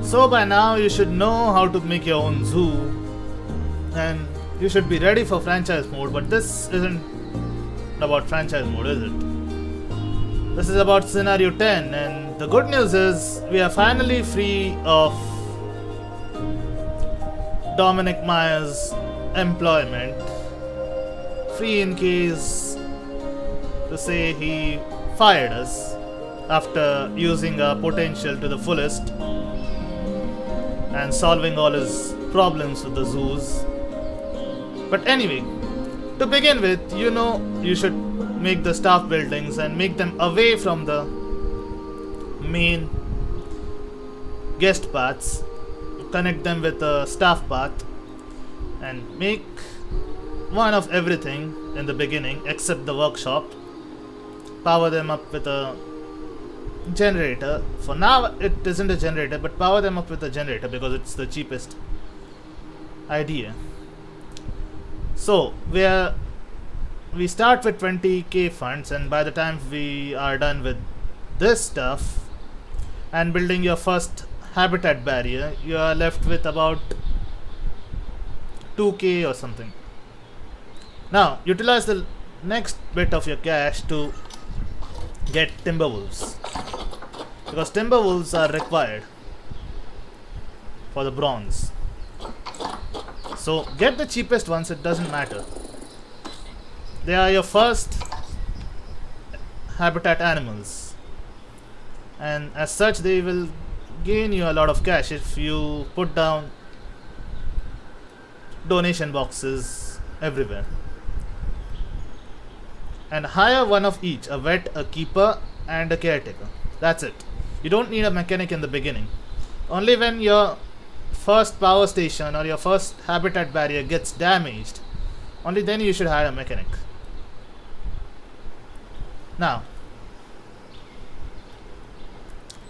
So by now you should know how to make your own zoo, and you should be ready for franchise mode, but this isn't about franchise mode, is it? This is about scenario 10, and the good news is we are finally free of Dominic Myers' employment. Free in case to say he fired us after using our potential to the fullest and solving all his problems with the zoos. But anyway, to begin with, you should make the staff buildings and make them away from the main guest paths. Connect them with a staff path and make one of everything in the beginning except the workshop. Power them up with a generator. For now it isn't a generator, but power them up with a generator because it's the cheapest idea. So we start with 20k funds, and by the time we are done with this stuff and building your first habitat barrier, you are left with about 2k or something. Now utilize the next bit of your cash to get timber wolves, because timber wolves are required for the bronze. So get the cheapest ones, it doesn't matter. They are your first habitat animals, and as such they will gain you a lot of cash if you put down donation boxes everywhere. And hire one of each, a vet, a keeper, and a caretaker. That's it. You don't need a mechanic in the beginning. Only when your first power station or your first habitat barrier gets damaged, only then you should hire a mechanic. Now,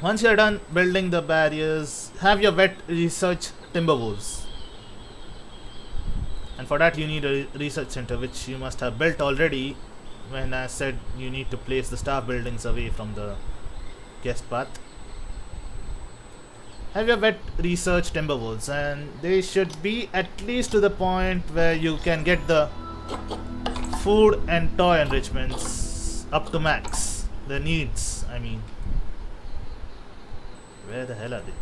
once you're done building the barriers, have your vet research timber wolves. And for that you need a research center, which you must have built already when I said you need to place the staff buildings away from the guest path. Have your vet research timber wolves, and they should be at least to the point where you can get the food and toy enrichments up to max. The needs, I mean. Where the hell are they?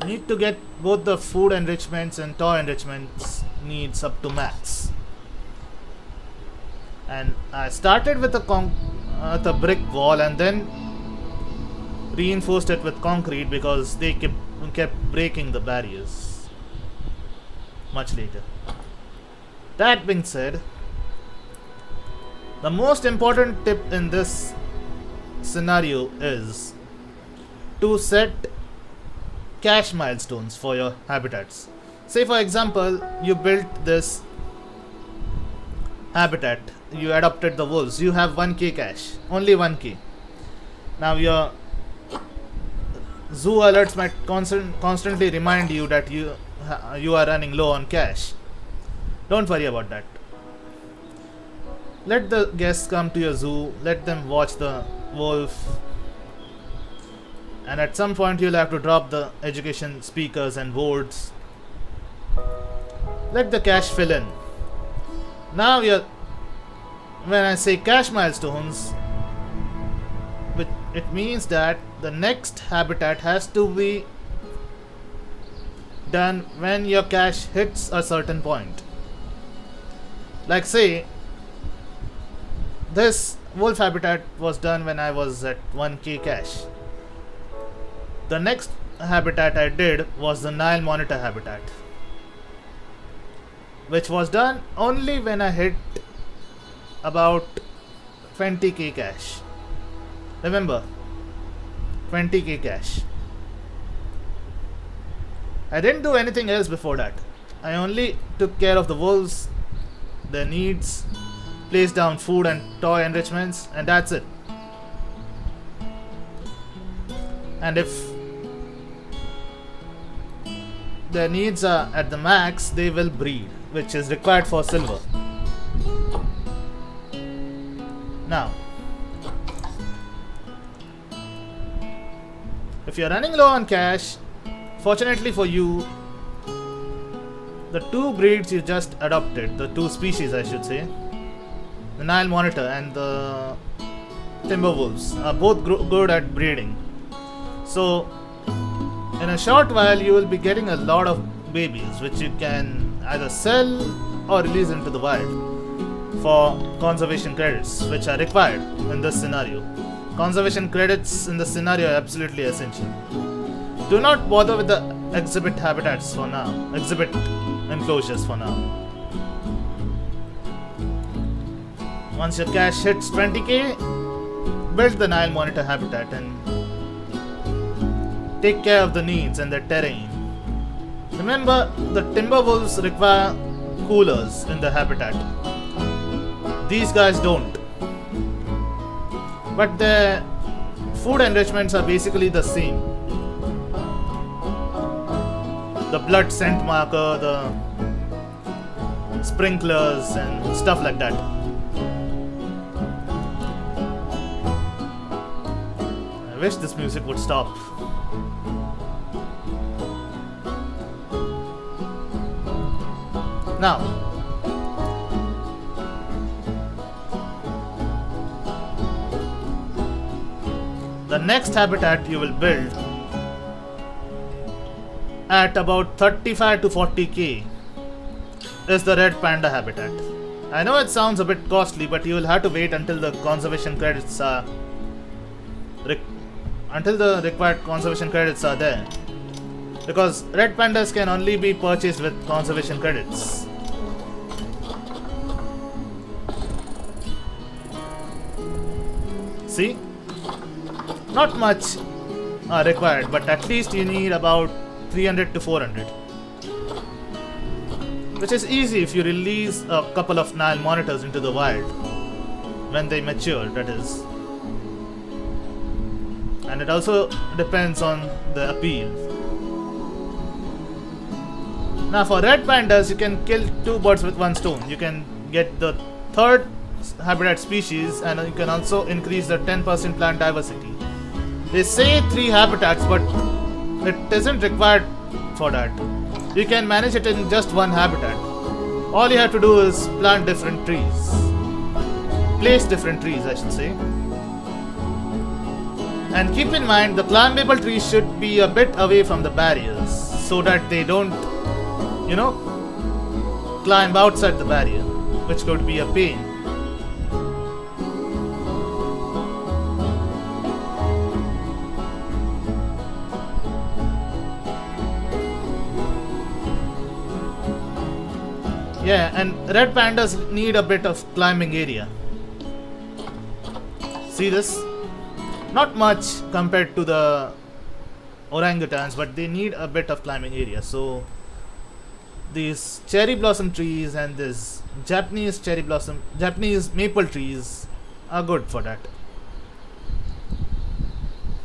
You need to get both the food enrichments and toy enrichments needs up to max. And I started with a brick wall and then reinforced it with concrete because they kept breaking the barriers much later. That being said, the most important tip in this scenario is to set cash milestones for your habitats. Say for example, you built this habitat, you adopted the wolves, you have 1k cash, only 1k. Now your zoo alerts might constantly remind you that you are running low on cash. Don't worry about that. Let the guests come to your zoo, let them watch the wolf, and at some point you'll have to drop the education speakers and boards. Let the cash fill in. Now when I say cash milestones, it means that the next habitat has to be done when your cash hits a certain point. Like say, this wolf habitat was done when I was at 1k cash. The next habitat I did was the Nile monitor habitat, which was done only when I hit about 20k cash. Remember, 20k cash. I didn't do anything else before that. I only took care of the wolves, their needs, placed down food and toy enrichments, and that's it. And if their needs are at the max, they will breed, which is required for silver. Now, if you're running low on cash, fortunately for you, the two breeds you just adopted, the two species I should say, the Nile Monitor and the Timberwolves, are both good at breeding. So, in a short while, you will be getting a lot of babies which you can either sell or release into the wild for conservation credits, which are required in this scenario. Conservation credits in this scenario are absolutely essential. Do not bother with the exhibit habitats for now, exhibit enclosures for now. Once your cash hits 20k, build the Nile Monitor habitat and take care of the needs and the terrain. Remember, the Timberwolves require coolers in the habitat. These guys don't. But their food enrichments are basically the same. The blood scent marker, the sprinklers and stuff like that. I wish this music would stop. Now, the next habitat you will build at about 35 to 40k is the red panda habitat. I know it sounds a bit costly, but you will have to wait until the conservation credits are until the required conservation credits are there, because red pandas can only be purchased with conservation credits. See, not much are required, but at least you need about 300 to 400, which is easy if you release a couple of Nile monitors into the wild when they mature, that is. And it also depends on the appeal. Now for red pandas, you can kill two birds with one stone. You can get the third habitat species, and you can also increase the 10% plant diversity. They say 3 habitats, but it isn't required for that. You can manage it in just one habitat. All you have to do is plant different trees. Place different trees, I should say. And keep in mind, the climbable trees should be a bit away from the barriers so that they don't, climb outside the barrier, which could be a pain. Yeah, and red pandas need a bit of climbing area. See this? Not much compared to the orangutans, but they need a bit of climbing area. So these cherry blossom trees and this Japanese maple trees are good for that.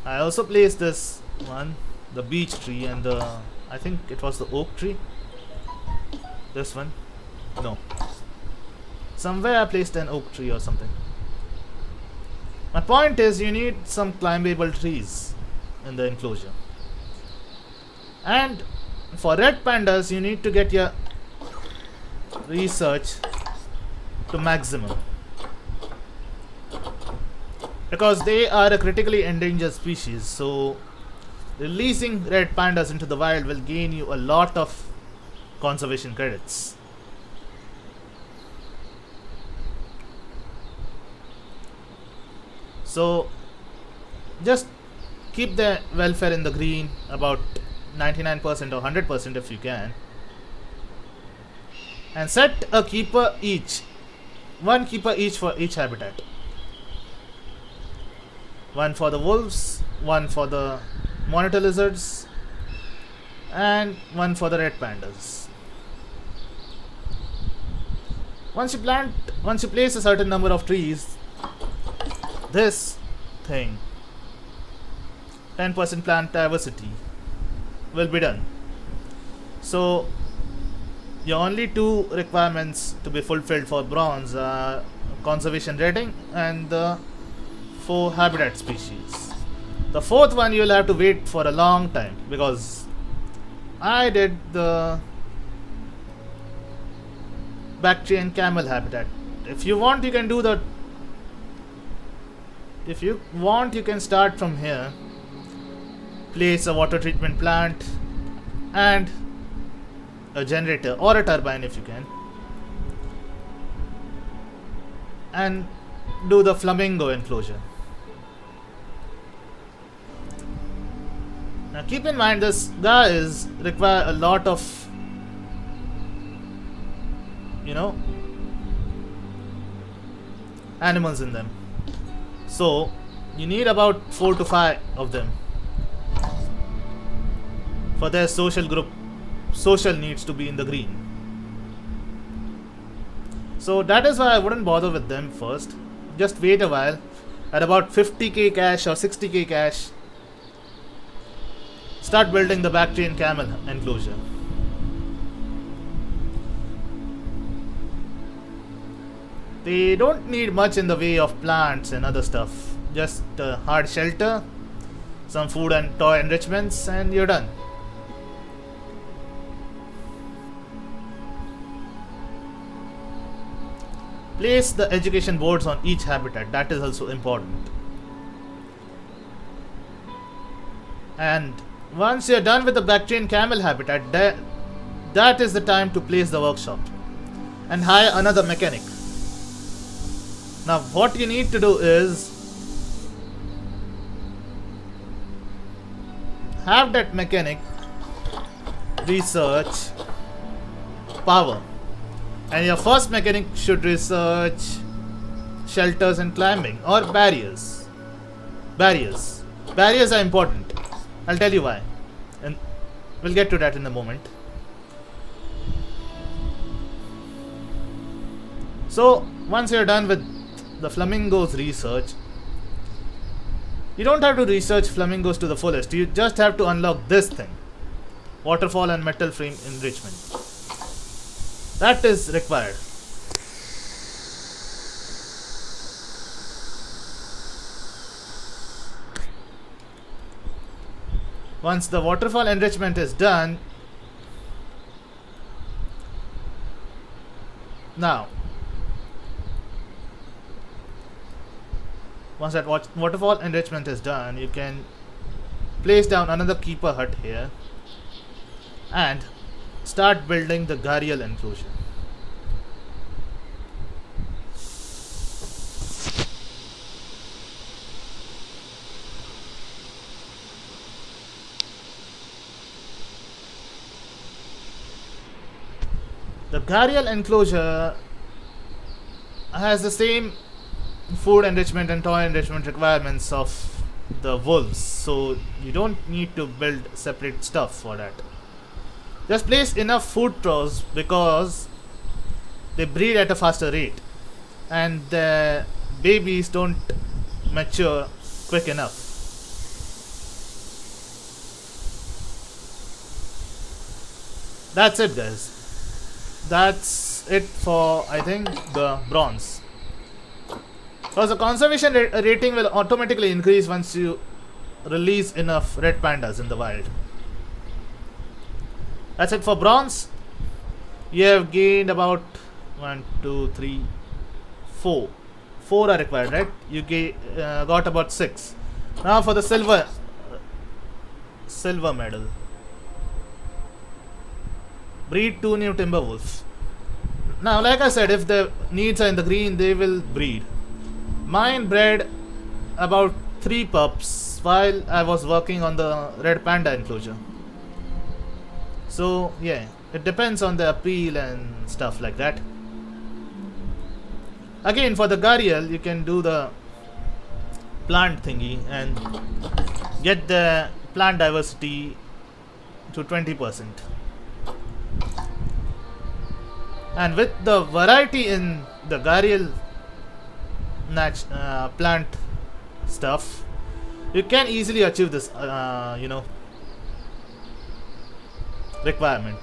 I also placed this one, the beech tree, and I think it was the oak tree. This one. No. Somewhere I placed an oak tree or something. My point is, you need some climbable trees in the enclosure. And for red pandas, you need to get your research to maximum, because they are a critically endangered species. So releasing red pandas into the wild will gain you a lot of conservation credits. So just keep the welfare in the green, about 99% or 100% if you can, and set a keeper each, one keeper each for each habitat. One for the wolves, one for the monitor lizards, and one for the red pandas. Once you place a certain number of trees, this thing, 10% plant diversity, will be done. So your only two requirements to be fulfilled for bronze are conservation rating and the 4 habitat species. The fourth one you'll have to wait for a long time because I did the Bactrian camel habitat. If you want, you can do the. If you want, you can start from here. Place a water treatment plant and a generator or a turbine if you can, and do the flamingo enclosure. Now keep in mind this guys require a lot of, animals in them. So you need about 4 to 5 of them for their social needs to be in the green. So that is why I wouldn't bother with them first. Just wait a while. At about 50k cash or 60k cash, start building the Bactrian camel enclosure. They don't need much in the way of plants and other stuff. Just a hard shelter, some food and toy enrichments, and you're done. Place the education boards on each habitat. That is also important. And once you're done with the Bactrian camel habitat, that is the time to place the workshop and hire another mechanic. Now what you need to do is have that mechanic research power, and your first mechanic should research shelters and climbing or barriers. Barriers are important. I'll tell you why, and we'll get to that in a moment. So once you're done with the flamingos research, you don't have to research flamingos to the fullest. You just have to unlock this thing, waterfall and metal frame enrichment. That is required. Once the waterfall enrichment is done, now once that waterfall enrichment is done, you can place down another keeper hut here and start building the gharial enclosure. The gharial enclosure has the same food enrichment and toy enrichment requirements of the wolves, so you don't need to build separate stuff for that. Just place enough food troughs because they breed at a faster rate and the babies don't mature quick enough. That's it, guys. That's it for, I think, the bronze. Because the conservation rating will automatically increase once you release enough red pandas in the wild. That's it for bronze. You have gained about 1, 2, 3, 4. 4 are required, right? You got about 6. Now for the silver medal. Breed 2 new timber wolves. Now, like I said, if the needs are in the green, they will breed. Mine bred about 3 pups while I was working on the red panda enclosure. So yeah, it depends on the appeal and stuff like that. Again, for the gharial, you can do the plant thingy and get the plant diversity to 20%. And with the variety in the gharial plant stuff, you can easily achieve this requirement.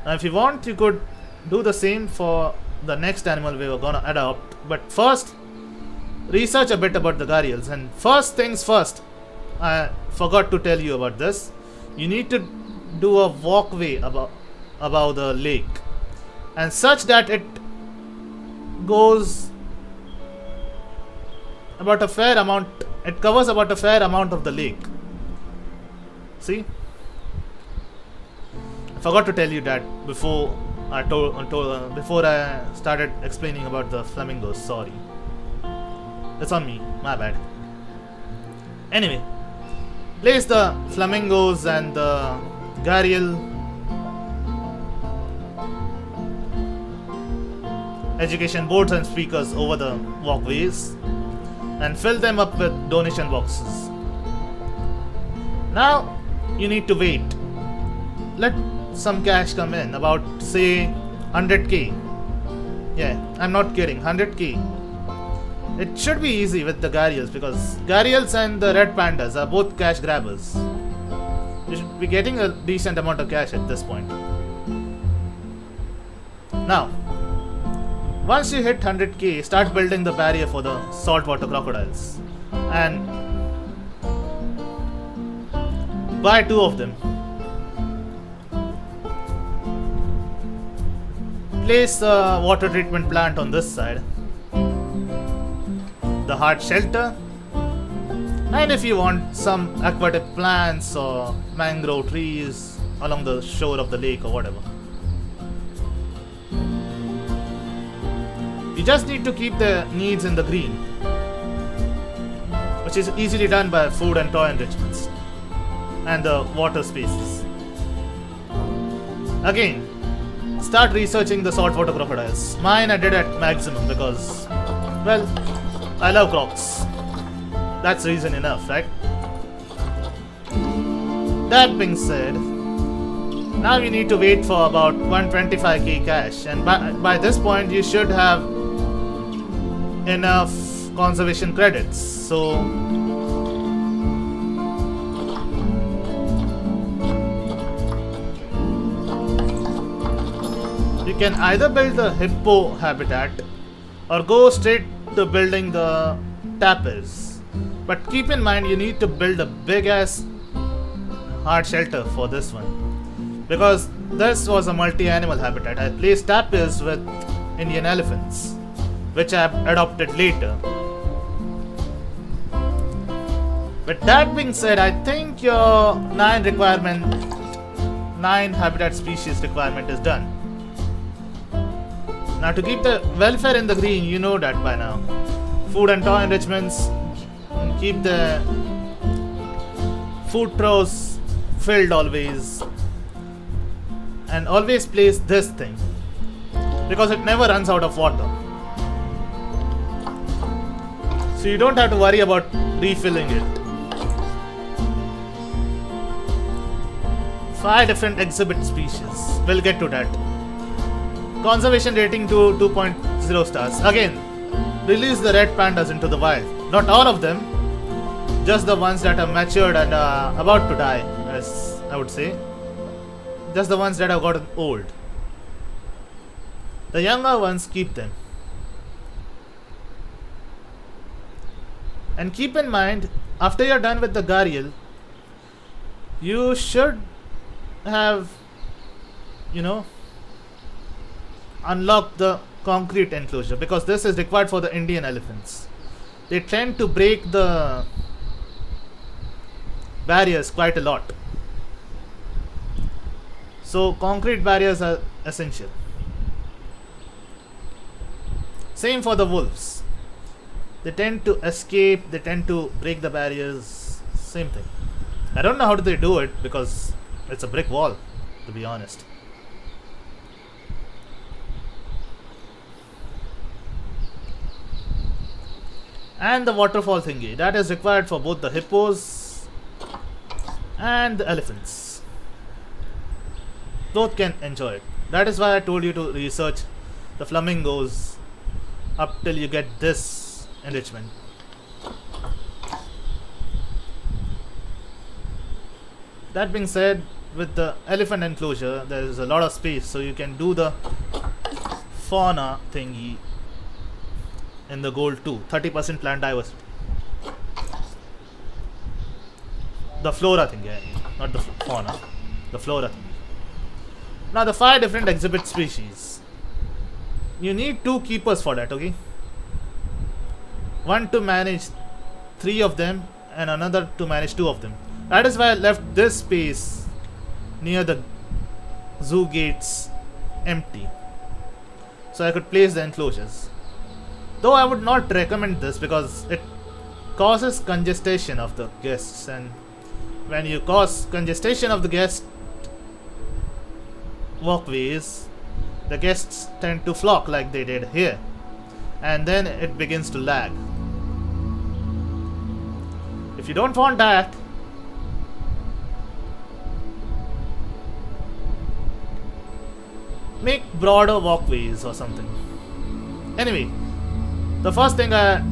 Now if you want, you could do the same for the next animal we were gonna adopt. But first, research a bit about the gharials. And first things first, I forgot to tell you about this. You need to do a walkway above the lake, and such that it goes about a fair amount. It covers about a fair amount of the lake. See, I forgot to tell you that before before I started explaining about the flamingos. Sorry, it's on me. My bad. Anyway, place the flamingos and the gharial education boards and speakers over the walkways and fill them up with donation boxes. Now you need to wait. Let some cash come in, about say 100k. Yeah, I'm not kidding, 100k. It should be easy with the gharials, because gharials and the red pandas are both cash grabbers. You should be getting a decent amount of cash at this point. Now, once you hit 100k, start building the barrier for the saltwater crocodiles. And buy 2 of them. Place a water treatment plant on this side, the hard shelter, and if you want some aquatic plants or mangrove trees along the shore of the lake or whatever. You just need to keep the needs in the green, which is easily done by food and toy enrichments and the water spaces. Again, start researching the saltwater crocodiles. Mine I did at maximum because, well, I love crocs. That's reason enough, right? That being said, now you need to wait for about 125k cash, and by this point you should have enough conservation credits. So you can either build the hippo habitat or go straight to building the tapirs. But keep in mind, you need to build a big ass hard shelter for this one, because this was a multi-animal habitat. I placed tapirs with Indian elephants, which I adopted later. But that being said, I think your 9 habitat species requirement is done. Now, to keep the welfare in the green, you know that by now. Food and toy enrichments, keep the food troughs filled always, and always place this thing because it never runs out of water. So you don't have to worry about refilling it. 5 different exhibit species. We'll get to that. Conservation rating to 2.0 stars. Again, release the red pandas into the wild. Not all of them, just the ones that are matured and about to die, as I would say. Just the ones that have gotten old. The younger ones, keep them. And keep in mind, after you're done with the gharial, you should have, unlock the concrete enclosure, because this is required for the Indian elephants. They tend to break the barriers quite a lot. So concrete barriers are essential. Same for the wolves. They tend to escape, they tend to break the barriers. Same thing. I don't know how do they do it, because it's a brick wall, to be honest. And the waterfall thingy, that is required for both the hippos and the elephants. Both can enjoy it. That is why I told you to research the flamingos up till you get this enrichment. That being said, with the elephant enclosure, there is a lot of space, so you can do the fauna thingy in the goal too. 30% plant diversity. The flora thingy, not the fauna. The flora thingy. Now the 5 different exhibit species. You need 2 keepers for that, okay? One to manage 3 of them and another to manage 2 of them. That is why I left this space near the zoo gates empty, so I could place the enclosures. Though I would not recommend this because it causes congestion of the guests, and when you cause congestion of the guest walkways, the guests tend to flock like they did here, and then it begins to lag. If you don't want that, make broader walkways or something. Anyway, the first thing I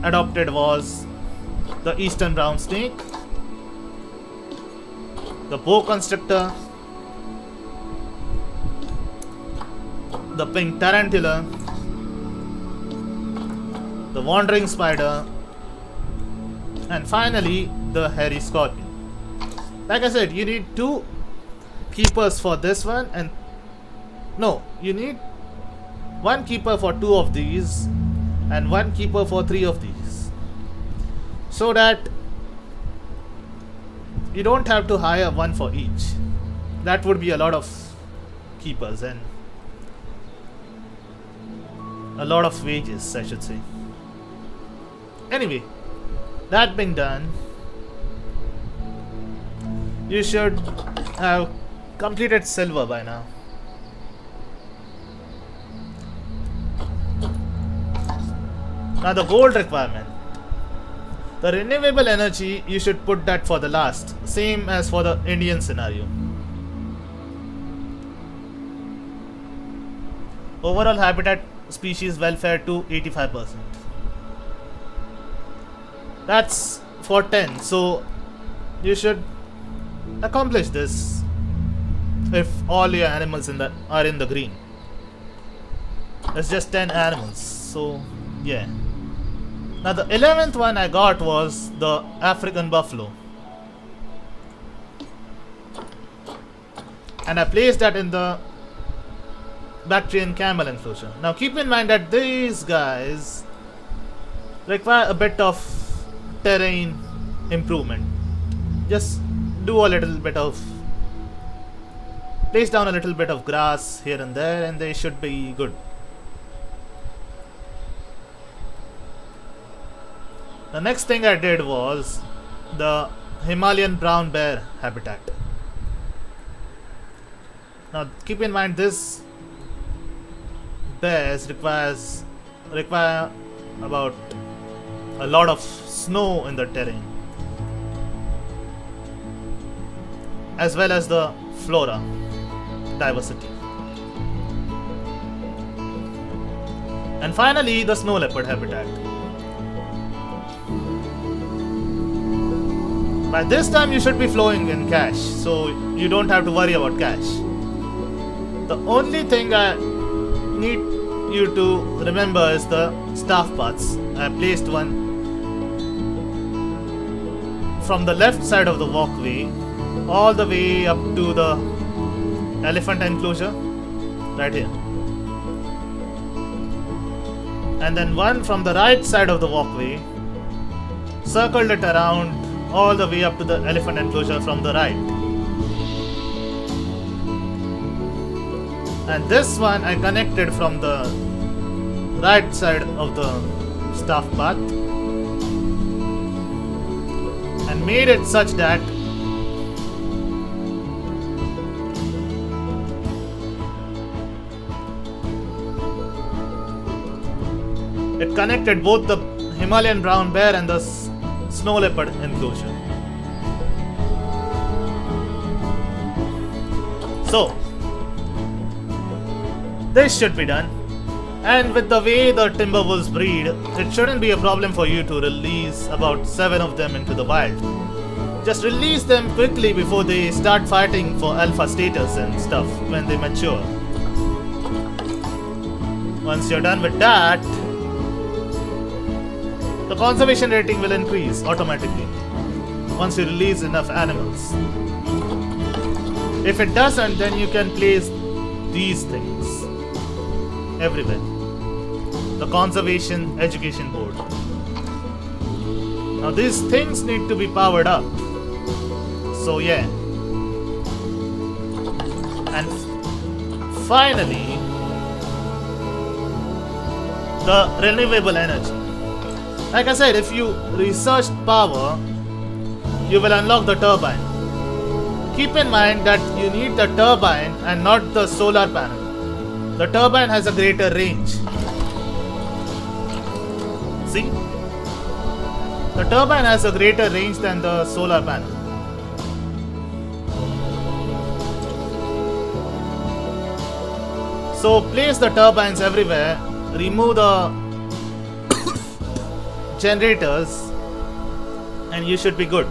adopted was the eastern brown snake, the boa constrictor, the pink tarantula, the wandering spider, and finally the hairy scorpion. Like I said, you need 2 keepers for this one, and no, you need 1 keeper for 2 of these and 1 keeper for 3 of these, so that you don't have to hire 1 for each. That would be a lot of keepers and a lot of wages, I should say. Anyway, that being done, you should have completed silver by now. Now the gold requirement. The renewable energy, you should put that for the last, same as for the Indian scenario. Overall habitat species welfare to 85%. That's for 10, so you should accomplish this if all your animals are in the green. It's just 10 animals, so yeah. Now the 11th one I got was the African buffalo, and I placed that in the Bactrian camel enclosure. Now keep in mind that these guys require a bit of terrain improvement. Just do a little bit of, place down a little bit of grass here and there, and they should be good. The next thing I did was the Himalayan brown bear habitat. Now keep in mind this bears require about a lot of snow in the terrain, as well as the flora diversity. And finally the snow leopard habitat. By this time you should be flowing in cash, so you don't have to worry about cash. The only thing I need you to remember is the staff paths. I placed one from the left side of the walkway all the way up to the elephant enclosure right here, and then one from the right side of the walkway, circled it around all the way up to the elephant enclosure from the right. And this one I connected from the right side of the staff path and made it such that it connected both the Himalayan brown bear and the snow leopard enclosure. So this should be done, and with the way the timber wolves breed, it shouldn't be a problem for you to release about 7 of them into the wild. Just release them quickly before they start fighting for alpha status and stuff when they mature. Once you're done with that, the conservation rating will increase automatically once you release enough animals. If it doesn't, then you can place these things everywhere. The Conservation Education Board. Now these things need to be powered up. So yeah. And finally, the renewable energy. Like I said, if you research power, you will unlock the turbine. Keep in mind that you need the turbine and not the solar panel. The turbine has a greater range. See? The turbine has a greater range than the solar panel. So place the turbines everywhere, remove the generators, and you should be good.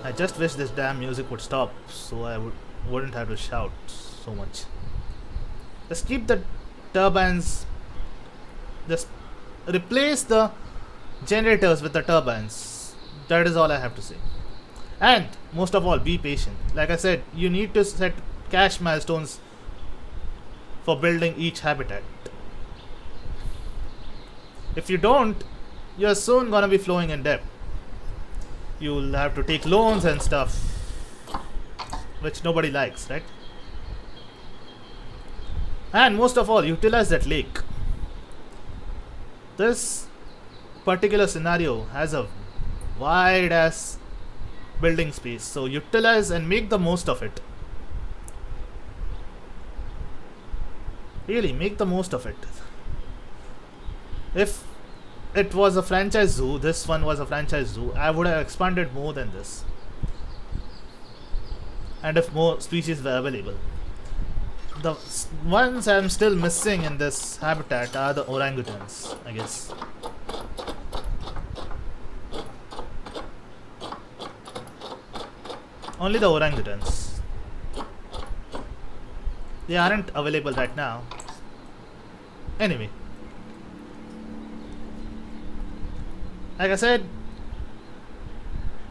I just wish this damn music would stop so I wouldn't have to shout so much. Just keep the turbines, just replace the generators with the turbines. That is all I have to say. And most of all, be patient. Like I said, you need to set cash milestones for building each habitat. If you don't, you're soon gonna be flowing in debt. You'll have to take loans and stuff, which nobody likes, right? And most of all, utilize that lake. This particular scenario has a wide ass building space, so utilize and make the most of it. Really, make the most of it. If it was a franchise zoo, this one was a franchise zoo, I would have expanded more than this. And if more species were available. The ones I'm still missing in this habitat are the orangutans, I guess. Only the orangutans. They aren't available right now. Anyway. Like I said,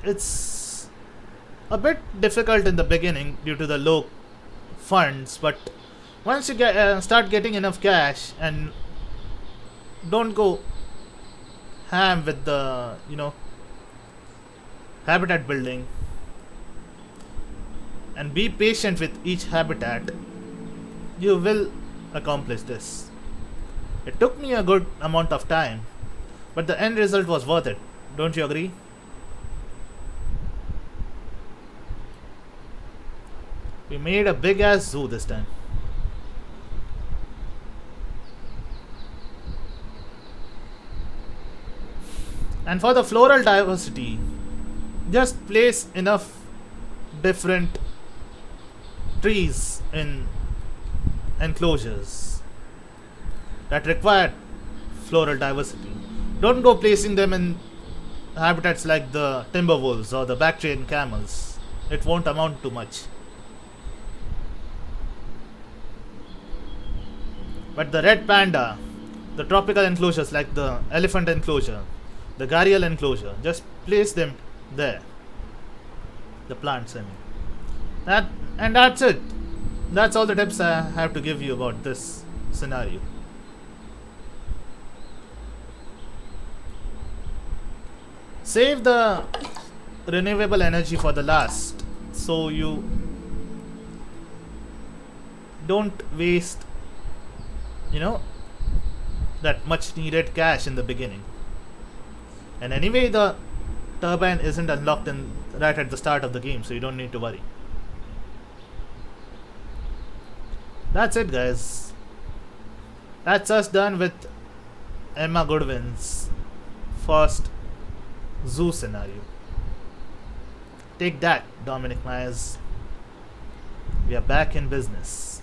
it's a bit difficult in the beginning due to the low funds, but once you start getting enough cash and don't go ham with the habitat building and be patient with each habitat, you will accomplish this. It took me a good amount of time, but the end result was worth it. Don't you agree? We made a big ass zoo this time. And for the floral diversity, just place enough different trees in enclosures that require floral diversity. Don't go placing them in habitats like the timber wolves or the Bactrian camels. It won't amount to much. But the red panda, the tropical enclosures like the elephant enclosure, the gharial enclosure, just place them there. The plants, I mean. And that's it. That's all the tips I have to give you about this scenario. Save the renewable energy for the last, so you don't waste that much needed cash in the beginning. And anyway, the turbine isn't unlocked right at the start of the game, so you don't need to worry. That's it, guys. That's us done with Emma Goodwin's first zoo scenario. Take that, Dominic Myers. We are back in business.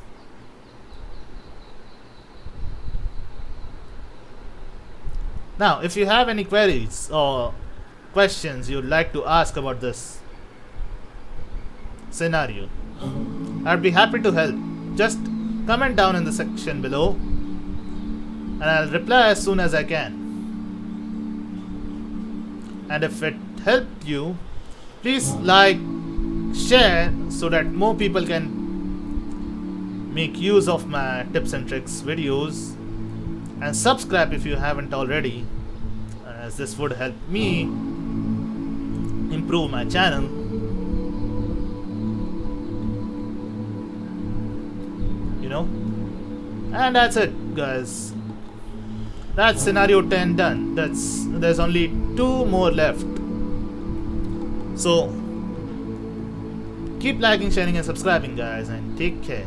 Now, if you have any queries or questions you'd like to ask about this scenario, I'd be happy to help. Just comment down in the section below and I'll reply as soon as I can. And if it helped you, please like, share so that more people can make use of my tips and tricks videos, and subscribe if you haven't already, as this would help me improve my channel. You know, and that's it, guys. That's scenario 10 done. There's only 2 more left. So keep liking, sharing and subscribing, guys, and take care.